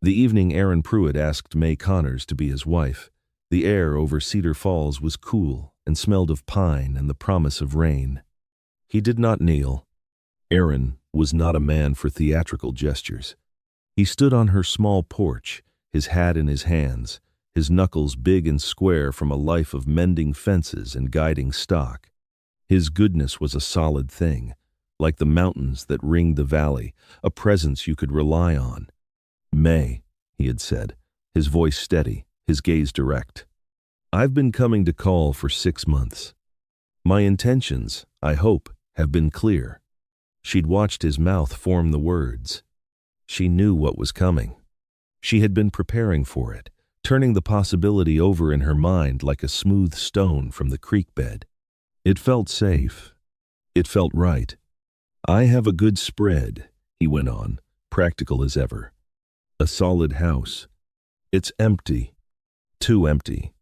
The evening Aaron Pruitt asked Mae Connors to be his wife. The air over Cedar Falls was cool and smelled of pine and the promise of rain. He did not kneel. Aaron was not a man for theatrical gestures. He stood on her small porch, his hat in his hands, his knuckles big and square from a life of mending fences and guiding stock. His goodness was a solid thing, like the mountains that ringed the valley, a presence you could rely on. "Mae," he had said, his voice steady, his gaze direct. "I've been coming to call for 6 months. My intentions, I hope, have been clear." She'd watched his mouth form the words. She knew what was coming. She had been preparing for it, turning the possibility over in her mind like a smooth stone from the creek bed. It felt safe. It felt right. "I have a good spread," he went on, practical as ever. "A solid house. It's empty. Too empty.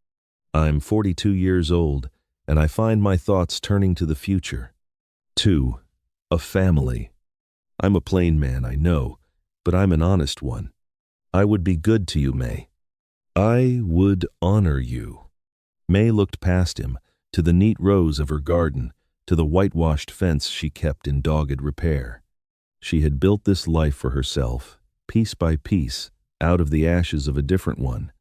I'm 42 years old, and I find my thoughts turning to the future. 2. A family. I'm a plain man, I know, but I'm an honest one. I would be good to you, Mae. I would honor you." Mae looked past him, to the neat rows of her garden, to the whitewashed fence she kept in dogged repair. She had built this life for herself, piece by piece, out of the ashes of a different one.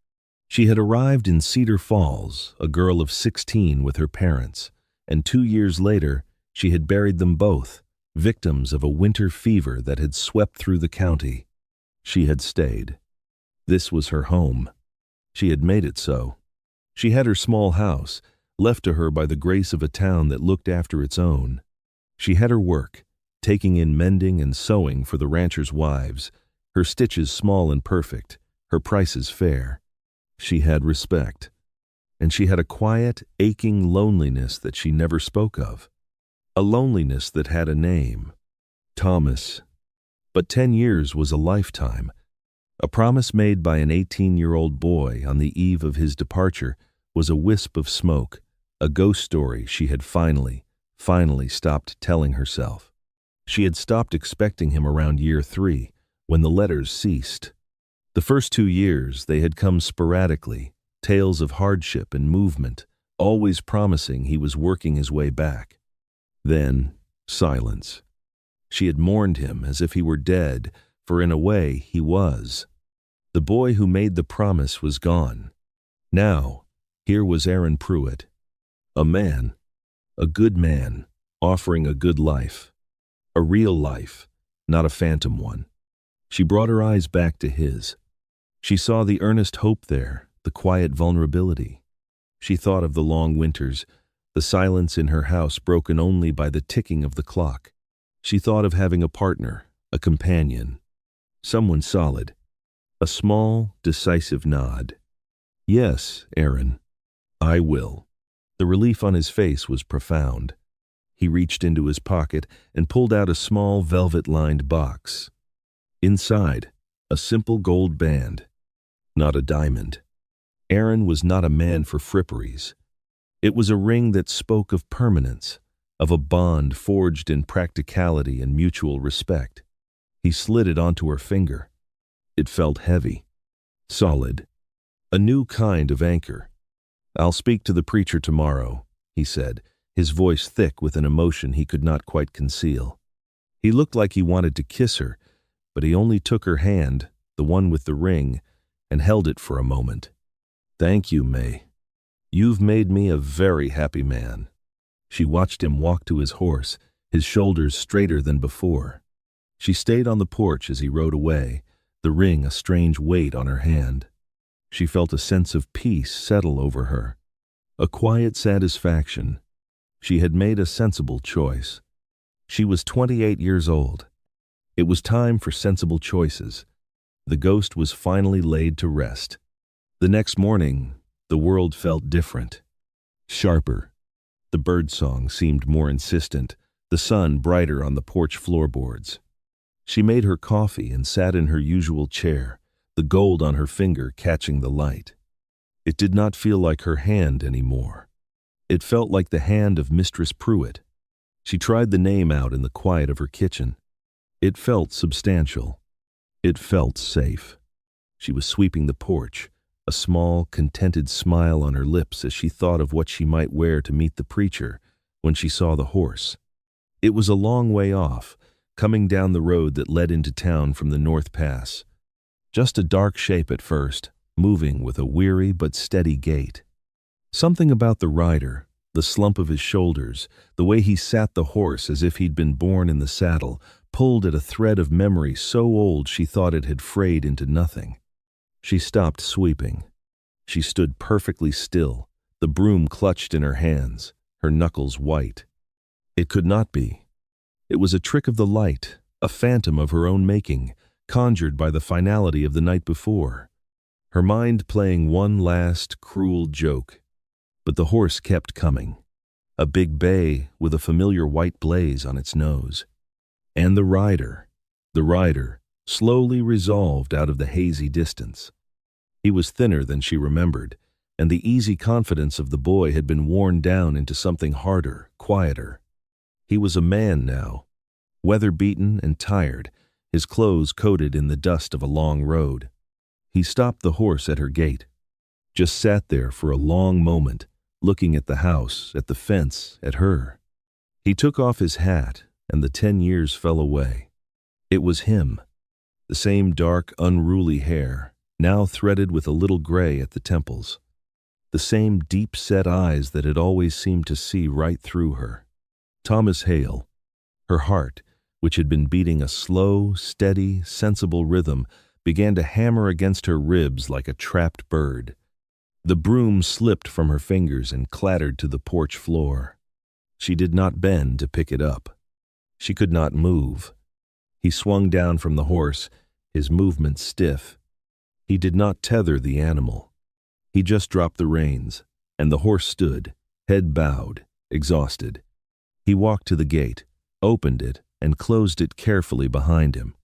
She had arrived in Cedar Falls, a girl of 16 with her parents, and 2 years later, she had buried them both, victims of a winter fever that had swept through the county. She had stayed. This was her home. She had made it so. She had her small house, left to her by the grace of a town that looked after its own. She had her work, taking in mending and sewing for the ranchers' wives, her stitches small and perfect, her prices fair. She had respect. And she had a quiet, aching loneliness that she never spoke of. A loneliness that had a name. Thomas. But 10 years was a lifetime. A promise made by an 18-year-old boy on the eve of his departure was a wisp of smoke, a ghost story she had finally stopped telling herself. She had stopped expecting him around year 3, when the letters ceased. The first 2 years, they had come sporadically, tales of hardship and movement, always promising he was working his way back. Then, silence. She had mourned him as if he were dead, for in a way he was. The boy who made the promise was gone. Now, here was Aaron Pruitt. A man, a good man, offering a good life. A real life, not a phantom one. She brought her eyes back to his. She saw the earnest hope there, the quiet vulnerability. She thought of the long winters, the silence in her house broken only by the ticking of the clock. She thought of having a partner, a companion, someone solid. A small, decisive nod. "Yes, Aaron, I will." The relief on his face was profound. He reached into his pocket and pulled out a small velvet-lined box. Inside, a simple gold band. Not a diamond. Aaron was not a man for fripperies. It was a ring that spoke of permanence, of a bond forged in practicality and mutual respect. He slid it onto her finger. It felt heavy, solid, a new kind of anchor. "I'll speak to the preacher tomorrow," he said, his voice thick with an emotion he could not quite conceal. He looked like he wanted to kiss her, but he only took her hand, the one with the ring, and held it for a moment. "Thank you, Mae. You've made me a very happy man." She watched him walk to his horse, his shoulders straighter than before. She stayed on the porch as he rode away, the ring a strange weight on her hand. She felt a sense of peace settle over her, a quiet satisfaction. She had made a sensible choice. She was 28 years old. It was time for sensible choices. The ghost was finally laid to rest. The next morning, the world felt different, sharper. The birdsong seemed more insistent, the sun brighter on the porch floorboards. She made her coffee and sat in her usual chair, the gold on her finger catching the light. It did not feel like her hand anymore. It felt like the hand of Mistress Pruitt. She tried the name out in the quiet of her kitchen. It felt substantial. It felt safe. She was sweeping the porch, a small, contented smile on her lips as she thought of what she might wear to meet the preacher when she saw the horse. It was a long way off, coming down the road that led into town from the North Pass. Just a dark shape at first, moving with a weary but steady gait. Something about the rider, the slump of his shoulders, the way he sat the horse as if he'd been born in the saddle, pulled at a thread of memory so old she thought it had frayed into nothing. She stopped sweeping. She stood perfectly still, the broom clutched in her hands, her knuckles white. It could not be. It was a trick of the light, a phantom of her own making, conjured by the finality of the night before. Her mind playing one last, cruel joke. But the horse kept coming. A big bay with a familiar white blaze on its nose. And the rider, slowly resolved out of the hazy distance. He was thinner than she remembered, and the easy confidence of the boy had been worn down into something harder, quieter. He was a man now, weather-beaten and tired, his clothes coated in the dust of a long road. He stopped the horse at her gate, just sat there for a long moment, looking at the house, at the fence, at her. He took off his hat, and the 10 years fell away. It was him, the same dark, unruly hair, now threaded with a little gray at the temples, the same deep-set eyes that had always seemed to see right through her. Thomas Hale. Her heart, which had been beating a slow, steady, sensible rhythm, began to hammer against her ribs like a trapped bird. The broom slipped from her fingers and clattered to the porch floor. She did not bend to pick it up. She could not move. He swung down from the horse, his movements stiff. He did not tether the animal. He just dropped the reins, and the horse stood, head bowed, exhausted. He walked to the gate, opened it, and closed it carefully behind him.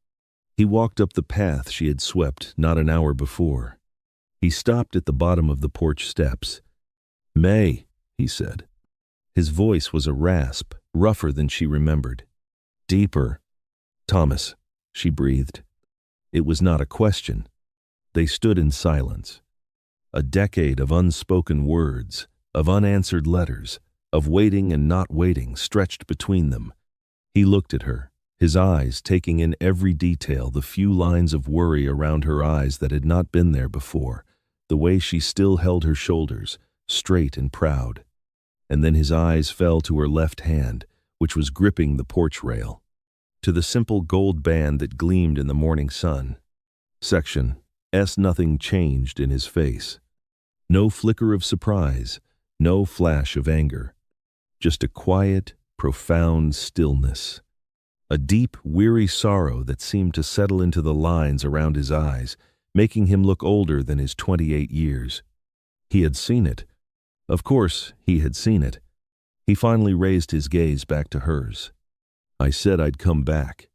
He walked up the path she had swept not an hour before. He stopped at the bottom of the porch steps. "Mae," he said. His voice was a rasp, rougher than she remembered. "Deeper." "Thomas," she breathed. It was not a question. They stood in silence. A decade of unspoken words, of unanswered letters, of waiting and not waiting stretched between them. He looked at her, his eyes taking in every detail, the few lines of worry around her eyes that had not been there before, the way she still held her shoulders, straight and proud. And then his eyes fell to her left hand, which was gripping the porch rail, to the simple gold band that gleamed in the morning sun. Section S. Nothing changed in his face. No flicker of surprise, no flash of anger. Just a quiet, profound stillness. A deep, weary sorrow that seemed to settle into the lines around his eyes, making him look older than his 28 years. He had seen it. Of course, he had seen it. He finally raised his gaze back to hers. "I said I'd come back."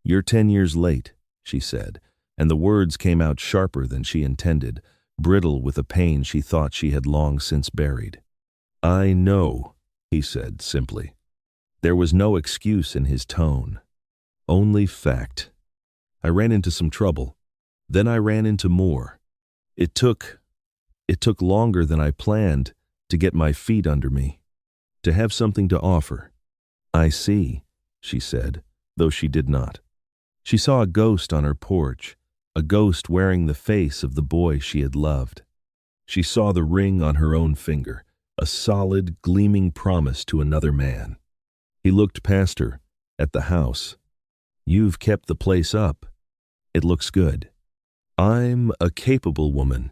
"You're 10 years late," she said, and the words came out sharper than she intended, brittle with a pain she thought she had long since buried. "I know," he said simply. There was no excuse in his tone, only fact. "I ran into some trouble. Then I ran into more. It took longer than I planned to get my feet under me, to have something to offer." "I see," she said, though she did not. She saw a ghost on her porch, a ghost wearing the face of the boy she had loved. She saw the ring on her own finger, a solid, gleaming promise to another man. He looked past her, at the house. "You've kept the place up. It looks good." "I'm a capable woman."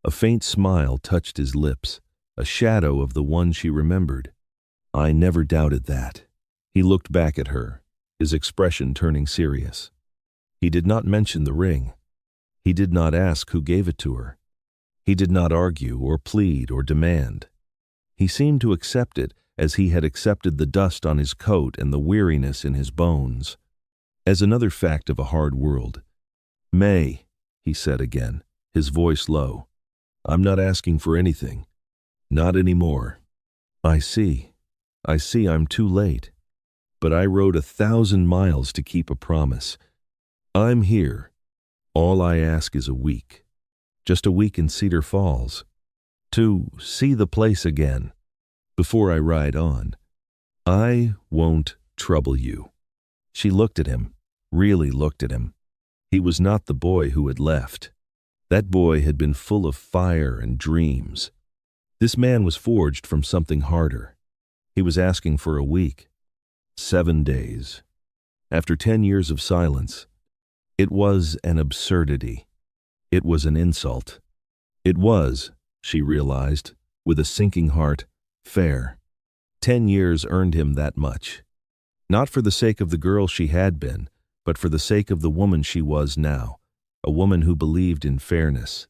A faint smile touched his lips, a shadow of the one she remembered. "I never doubted that." He looked back at her, his expression turning serious. He did not mention the ring. He did not ask who gave it to her. He did not argue or plead or demand. He seemed to accept it as he had accepted the dust on his coat and the weariness in his bones, as another fact of a hard world. "Mae," he said again, his voice low, "I'm not asking for anything. Not anymore. I see I'm too late. But I rode 1,000 miles to keep a promise. I'm here. All I ask is a week. Just a week in Cedar Falls. To see the place again. Before I ride on. I won't trouble you." She looked at him, really looked at him. He was not the boy who had left. That boy had been full of fire and dreams. This man was forged from something harder. He was asking for a week. 7 days. After 10 years of silence, it was an absurdity. It was an insult. It was, she realized, with a sinking heart, fair. 10 years earned him that much. Not for the sake of the girl she had been, but for the sake of the woman she was now, a woman who believed in fairness.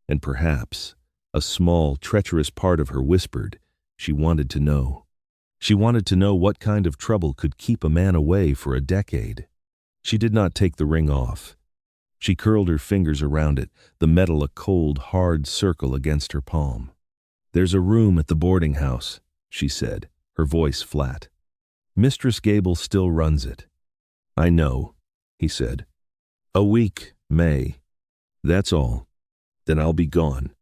And perhaps, a small, treacherous part of her whispered, she wanted to know. She wanted to know what kind of trouble could keep a man away for a decade. She did not take the ring off. She curled her fingers around it, the metal a cold, hard circle against her palm. "There's a room at the boarding house," she said, her voice flat. "Mistress Gable still runs it." "I know," he said. "A week, May. That's all. Then I'll be gone.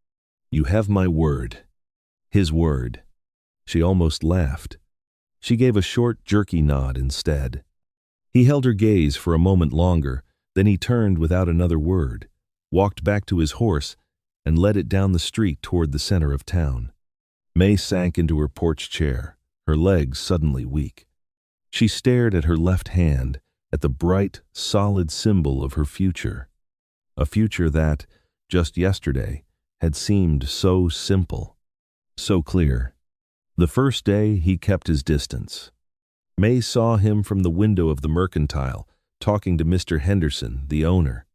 You have my word." His word. She almost laughed. She gave a short, jerky nod instead. He held her gaze for a moment longer, then he turned without another word, walked back to his horse, and led it down the street toward the center of town. May sank into her porch chair, her legs suddenly weak. She stared at her left hand, at the bright, solid symbol of her future. A future that, just yesterday, had seemed so simple, so clear. The first day he kept his distance. May saw him from the window of the mercantile, talking to Mr. Henderson, the owner.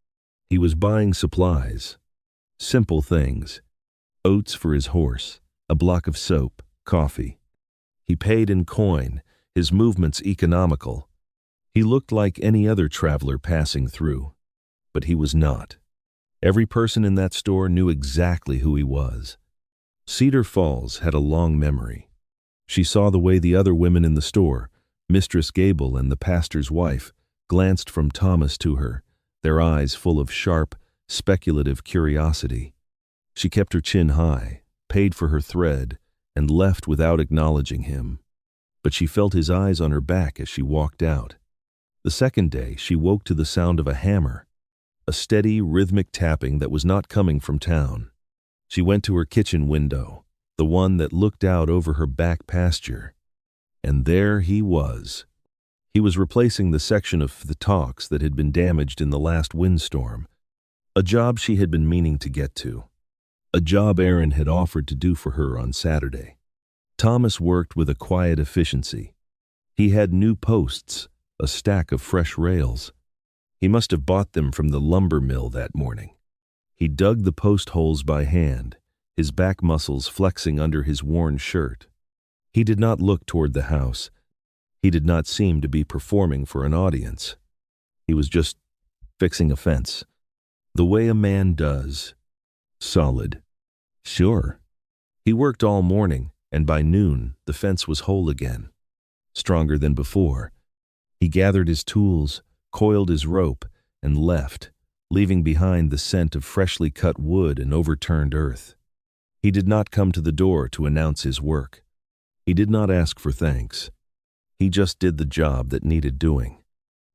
He was buying supplies. Simple things. Oats for his horse, a block of soap, coffee. He paid in coin, his movements economical. He looked like any other traveler passing through. But he was not. Every person in that store knew exactly who he was. Cedar Falls had a long memory. She saw the way the other women in the store, Mistress Gable and the pastor's wife, glanced from Thomas to her, their eyes full of sharp, speculative curiosity. She kept her chin high, paid for her thread, and left without acknowledging him. But she felt his eyes on her back as she walked out. The second day, she woke to the sound of a hammer, a steady, rhythmic tapping that was not coming from town. She went to her kitchen window, the one that looked out over her back pasture. And there he was. He was replacing the section of the talks that had been damaged in the last windstorm, a job she had been meaning to get to, a job Aaron had offered to do for her on Saturday. Thomas worked with a quiet efficiency. He had new posts, a stack of fresh rails. He must have bought them from the lumber mill that morning. He dug the post holes by hand, his back muscles flexing under his worn shirt. He did not look toward the house. He did not seem to be performing for an audience. He was just fixing a fence, the way a man does. Solid. Sure. He worked all morning, and by noon the fence was whole again. Stronger than before. He gathered his tools, coiled his rope, and left, leaving behind the scent of freshly cut wood and overturned earth. He did not come to the door to announce his work. He did not ask for thanks. He just did the job that needed doing.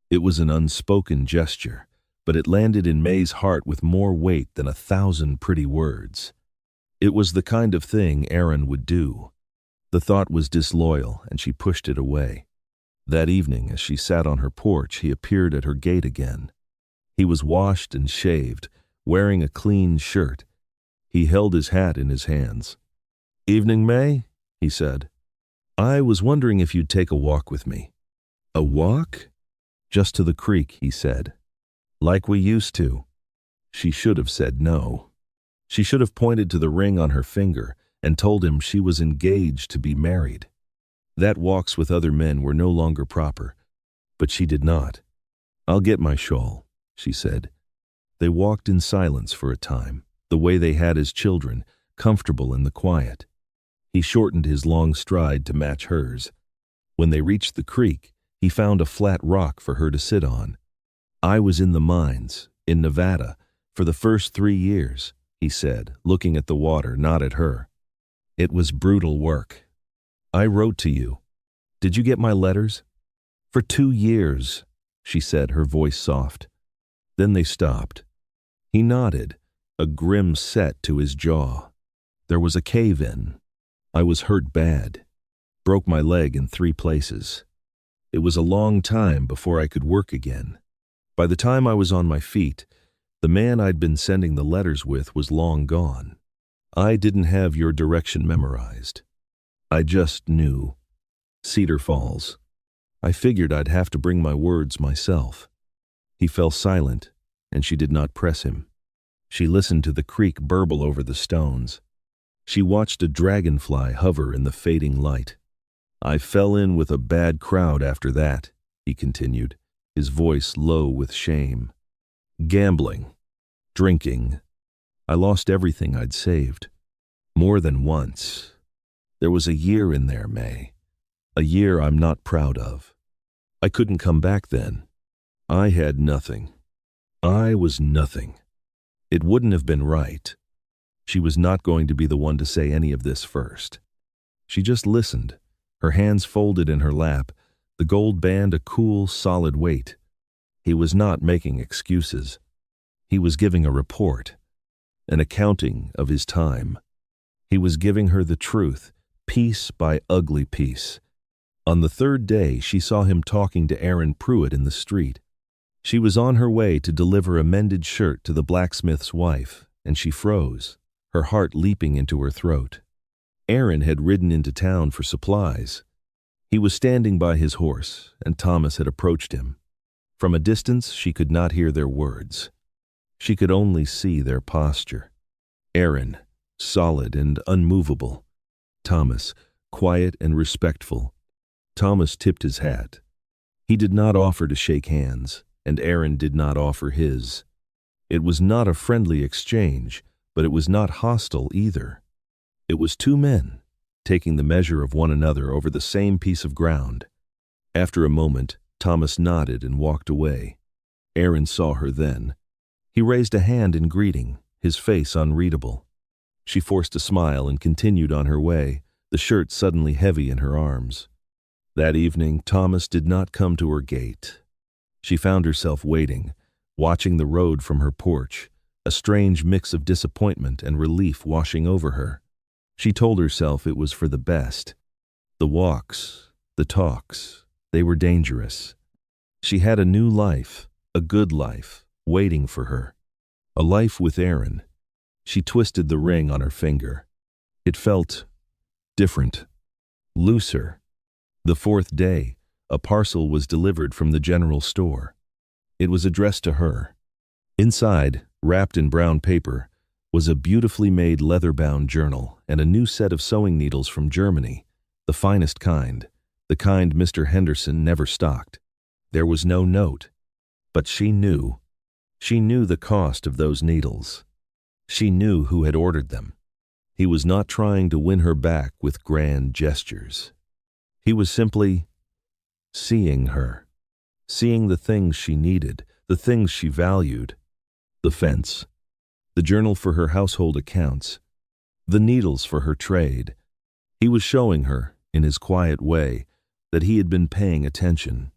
It was an unspoken gesture, but it landed in May's heart with more weight than 1,000 pretty words. It was the kind of thing Aaron would do. The thought was disloyal, and she pushed it away. That evening, as she sat on her porch, he appeared at her gate again. He was washed and shaved, wearing a clean shirt. He held his hat in his hands. "Evening, May," he said. "I was wondering if you'd take a walk with me." "A walk?" "Just to the creek," he said. "Like we used to." She should have said no. She should have pointed to the ring on her finger and told him she was engaged to be married. That walks with other men were no longer proper, but she did not. "I'll get my shawl," she said. They walked in silence for a time, the way they had as children, comfortable in the quiet. He shortened his long stride to match hers. When they reached the creek, he found a flat rock for her to sit on. "I was in the mines," In Nevada, for the first 3 years, he said, looking at the water, not at her. It was brutal work. I wrote to you. Did you get my letters? For 2 years, she said, her voice soft. Then they stopped. He nodded, a grim set to his jaw. There was a cave-in. I was hurt bad. Broke my leg in 3 places. It was a long time before I could work again. By the time I was on my feet, the man I'd been sending the letters with was long gone. I didn't have your direction memorized. I just knew. Cedar Falls. I figured I'd have to bring my words myself. He fell silent, and she did not press him. She listened to the creek burble over the stones. She watched a dragonfly hover in the fading light. I fell in with a bad crowd after that, he continued, his voice low with shame. Gambling. Drinking. I lost everything I'd saved. More than once. There was a year in there, Mae. A year I'm not proud of. I couldn't come back then. I had nothing. I was nothing. It wouldn't have been right. She was not going to be the one to say any of this first. She just listened, her hands folded in her lap, the gold band a cool, solid weight. He was not making excuses. He was giving a report, an accounting of his time. He was giving her the truth, piece by ugly piece. On the 3rd day, she saw him talking to Aaron Pruitt in the street. She was on her way to deliver a mended shirt to the blacksmith's wife, and she froze, her heart leaping into her throat. Aaron had ridden into town for supplies. He was standing by his horse, and Thomas had approached him. From a distance, she could not hear their words. She could only see their posture. Aaron, solid and unmovable. Thomas, quiet and respectful. Thomas tipped his hat. He did not offer to shake hands, and Aaron did not offer his. It was not a friendly exchange, but it was not hostile either. It was 2 men, taking the measure of one another over the same piece of ground. After a moment, Thomas nodded and walked away. Aaron saw her then. He raised a hand in greeting, his face unreadable. She forced a smile and continued on her way, the shirt suddenly heavy in her arms. That evening, Thomas did not come to her gate. She found herself waiting, watching the road from her porch, a strange mix of disappointment and relief washing over her. She told herself it was for the best. The walks, the talks, they were dangerous. She had a new life, a good life, waiting for her. A life with Aaron. She twisted the ring on her finger. It felt different, looser. The 4th day, a parcel was delivered from the general store. It was addressed to her. Inside, wrapped in brown paper, was a beautifully made leather-bound journal and a new set of sewing needles from Germany, the finest kind, the kind Mr. Henderson never stocked. There was no note, but she knew. She knew the cost of those needles. She knew who had ordered them. He was not trying to win her back with grand gestures. He was simply seeing her, seeing the things she needed, the things she valued. The fence, the journal for her household accounts, the needles for her trade. He was showing her, in his quiet way, that he had been paying attention.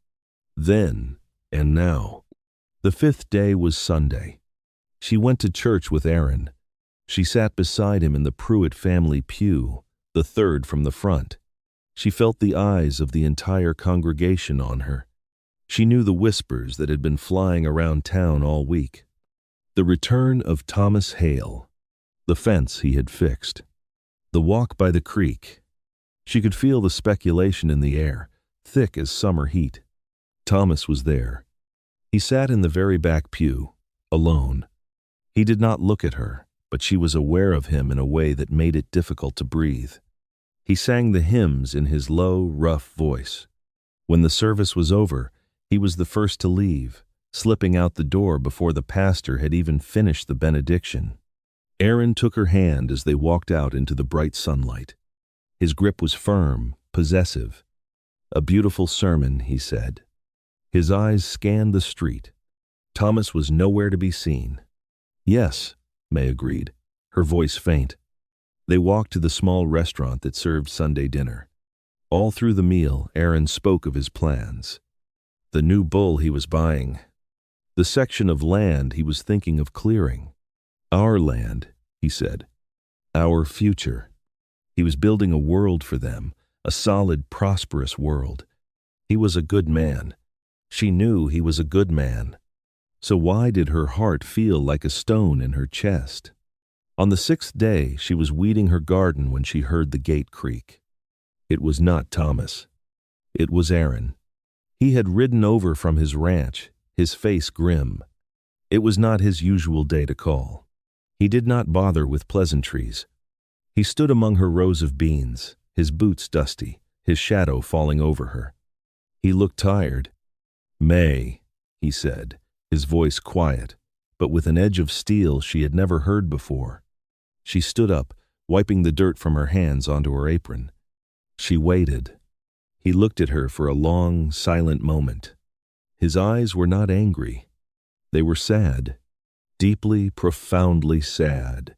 Then and now. The 5th day was Sunday. She went to church with Aaron. She sat beside him in the Pruitt family pew, the 3rd from the front. She felt the eyes of the entire congregation on her. She knew the whispers that had been flying around town all week. The return of Thomas Hale, the fence he had fixed, the walk by the creek. She could feel the speculation in the air, thick as summer heat. Thomas was there. He sat in the very back pew, alone. He did not look at her, but she was aware of him in a way that made it difficult to breathe. He sang the hymns in his low, rough voice. When the service was over, he was the first to leave, slipping out the door before the pastor had even finished the benediction. Aaron took her hand as they walked out into the bright sunlight. His grip was firm, possessive. A beautiful sermon, he said. His eyes scanned the street. Thomas was nowhere to be seen. Yes, Mae agreed, her voice faint. They walked to the small restaurant that served Sunday dinner. All through the meal, Aaron spoke of his plans. The new bull he was buying. The section of land he was thinking of clearing. Our land, he said. Our future. He was building a world for them, a solid, prosperous world. He was a good man. She knew he was a good man. So why did her heart feel like a stone in her chest? On the 6th day, she was weeding her garden when she heard the gate creak. It was not Thomas. It was Aaron. He had ridden over from his ranch, his face grim. It was not his usual day to call. He did not bother with pleasantries. He stood among her rows of beans, his boots dusty, his shadow falling over her. He looked tired. "Mae," he said, his voice quiet, but with an edge of steel she had never heard before. She stood up, wiping the dirt from her hands onto her apron. She waited. He looked at her for a long, silent moment. His eyes were not angry. They were sad, deeply, profoundly sad.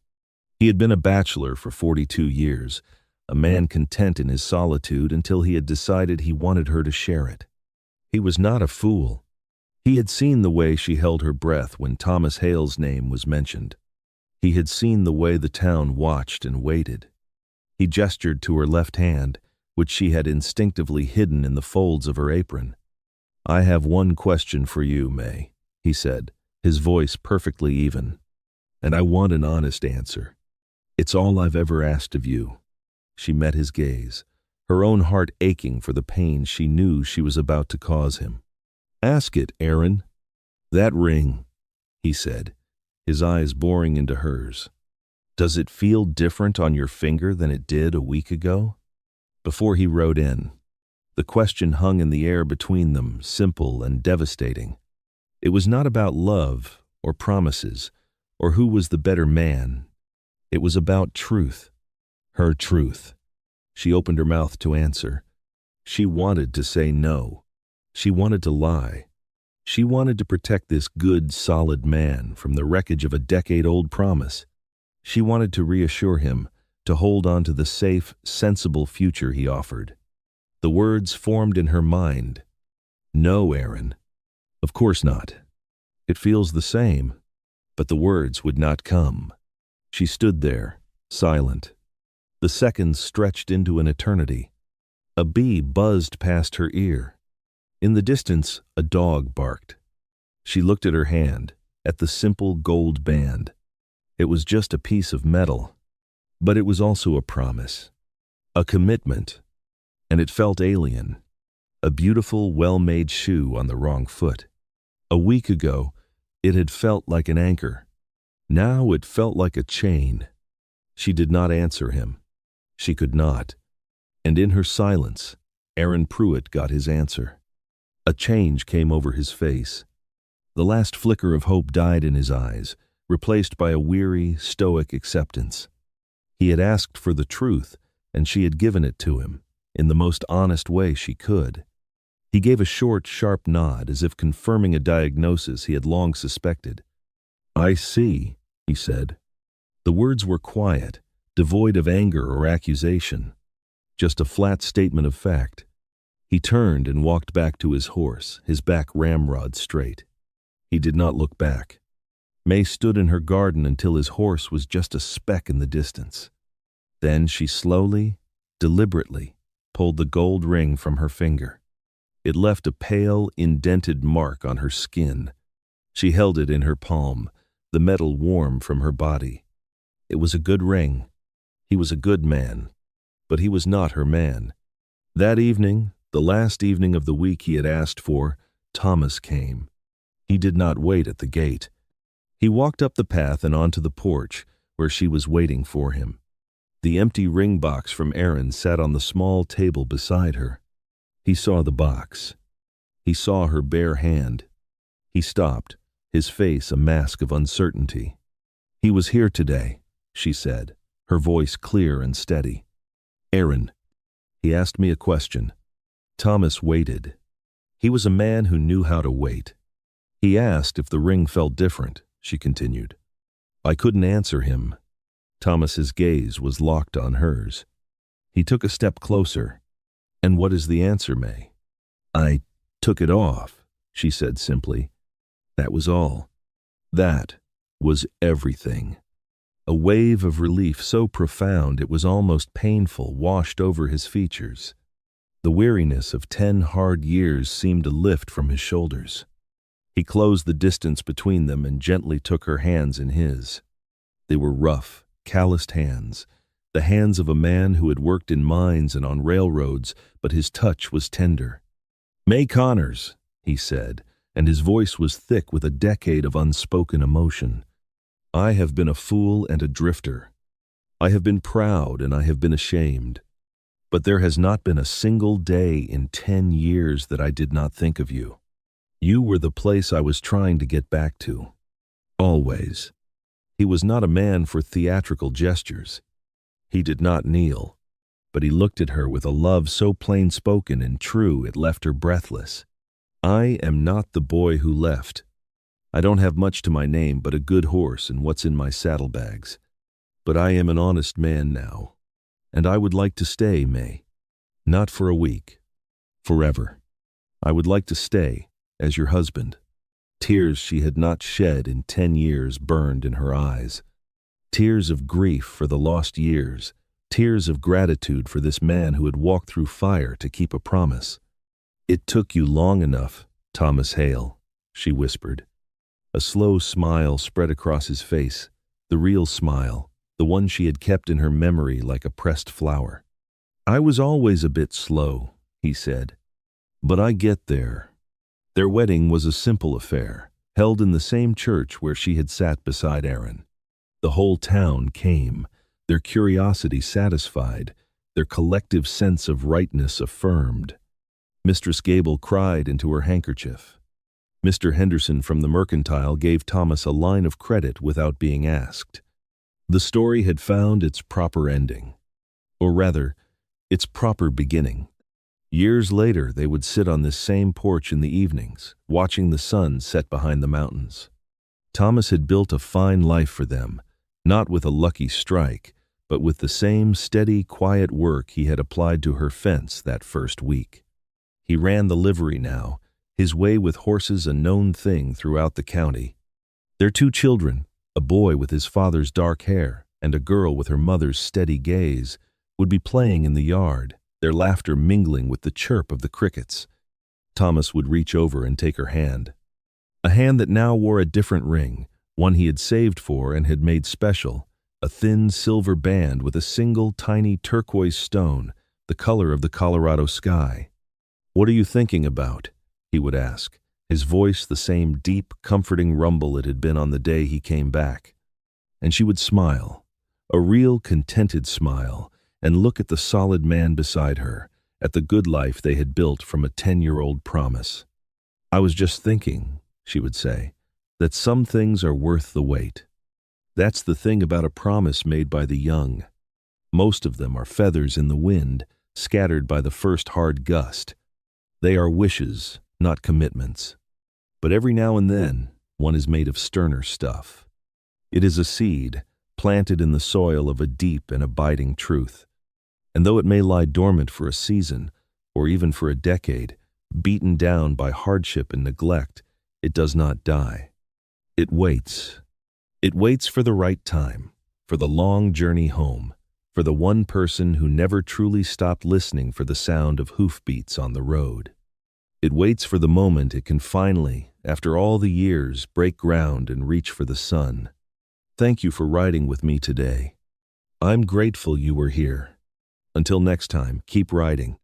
He had been a bachelor for 42 years, a man content in his solitude until he had decided he wanted her to share it. He was not a fool. He had seen the way she held her breath when Thomas Hale's name was mentioned. He had seen the way the town watched and waited. He gestured to her left hand, which she had instinctively hidden in the folds of her apron. "I have one question for you, Mae," he said, his voice perfectly even. "And I want an honest answer. It's all I've ever asked of you." She met his gaze, her own heart aching for the pain she knew she was about to cause him. "Ask it, Aaron." "That ring," he said, his eyes boring into hers. "Does it feel different on your finger than it did a week ago?" Before he rode in, the question hung in the air between them, simple and devastating. It was not about love or promises or who was the better man. It was about truth. Her truth. She opened her mouth to answer. She wanted to say no. She wanted to lie. She wanted to protect this good, solid man from the wreckage of a decade-old promise. She wanted to reassure him, to hold on to the safe, sensible future he offered. The words formed in her mind. "No, Aaron. Of course not. It feels the same." But the words would not come. She stood there, silent. The seconds stretched into an eternity. A bee buzzed past her ear. In the distance, a dog barked. She looked at her hand, at the simple gold band. It was just a piece of metal. But it was also a promise, a commitment, and it felt alien. A beautiful, well-made shoe on the wrong foot. A week ago, it had felt like an anchor. Now it felt like a chain. She did not answer him. She could not. And in her silence, Aaron Pruitt got his answer. A change came over his face. The last flicker of hope died in his eyes, replaced by a weary, stoic acceptance. He had asked for the truth, and she had given it to him, in the most honest way she could. He gave a short, sharp nod, as if confirming a diagnosis he had long suspected. "I see," he said. The words were quiet, devoid of anger or accusation, just a flat statement of fact. He turned and walked back to his horse, his back ramrod straight. He did not look back. Mae stood in her garden until his horse was just a speck in the distance. Then she slowly, deliberately, pulled the gold ring from her finger. It left a pale, indented mark on her skin. She held it in her palm, the metal warm from her body. It was a good ring. He was a good man, but he was not her man. That evening, the last evening of the week he had asked for, Thomas came. He did not wait at the gate. He walked up the path and onto the porch, where she was waiting for him. The empty ring box from Aaron sat on the small table beside her. He saw the box. He saw her bare hand. He stopped, his face a mask of uncertainty. "He was here today," she said, her voice clear and steady. "Aaron, he asked me a question." Thomas waited. He was a man who knew how to wait. He asked if the ring felt different, she continued. I couldn't answer him. Thomas's gaze was locked on hers. He took a step closer. And what is the answer, Mae? I took it off, she said simply. That was all. That was everything. A wave of relief so profound it was almost painful washed over his features. The weariness of 10 hard years seemed to lift from his shoulders. He closed the distance between them and gently took her hands in his. They were rough, calloused hands, the hands of a man who had worked in mines and on railroads, but his touch was tender. Mae Connors, he said, and his voice was thick with a decade of unspoken emotion. I have been a fool and a drifter. I have been proud and I have been ashamed. But there has not been a single day in 10 years that I did not think of you. You were the place I was trying to get back to. Always. He was not a man for theatrical gestures. He did not kneel, but he looked at her with a love so plain-spoken and true it left her breathless. I am not the boy who left. I don't have much to my name but a good horse and what's in my saddlebags. But I am an honest man now, and I would like to stay, Mae. Not for a week. Forever. I would like to stay as your husband. Tears she had not shed in 10 years burned in her eyes. Tears of grief for the lost years, tears of gratitude for this man who had walked through fire to keep a promise. It took you long enough, Thomas Hale, she whispered. A slow smile spread across his face, the real smile, the one she had kept in her memory like a pressed flower. I was always a bit slow, he said, but I get there. Their wedding was a simple affair, held in the same church where she had sat beside Aaron. The whole town came, their curiosity satisfied, their collective sense of rightness affirmed. Mistress Gable cried into her handkerchief. Mr. Henderson from the Mercantile gave Thomas a line of credit without being asked. The story had found its proper ending, or rather, its proper beginning. Years later, they would sit on this same porch in the evenings, watching the sun set behind the mountains. Thomas had built a fine life for them, not with a lucky strike, but with the same steady, quiet work he had applied to her fence that first week. He ran the livery now, his way with horses a known thing throughout the county. Their 2 children, a boy with his father's dark hair and a girl with her mother's steady gaze, would be playing in the yard, their laughter mingling with the chirp of the crickets. Thomas would reach over and take her hand. A hand that now wore a different ring, one he had saved for and had made special, a thin silver band with a single tiny turquoise stone, the color of the Colorado sky. What are you thinking about? He would ask, his voice the same deep, comforting rumble it had been on the day he came back. And she would smile, a real contented smile, and look at the solid man beside her, at the good life they had built from a 10-year-old promise. I was just thinking, she would say, that some things are worth the wait. That's the thing about a promise made by the young. Most of them are feathers in the wind, scattered by the first hard gust. They are wishes, not commitments. But every now and then, one is made of sterner stuff. It is a seed, planted in the soil of a deep and abiding truth. And though it may lie dormant for a season, or even for a decade, beaten down by hardship and neglect, it does not die. It waits. It waits for the right time, for the long journey home, for the one person who never truly stopped listening for the sound of hoofbeats on the road. It waits for the moment it can finally, after all the years, break ground and reach for the sun. Thank you for riding with me today. I'm grateful you were here. Until next time, keep riding.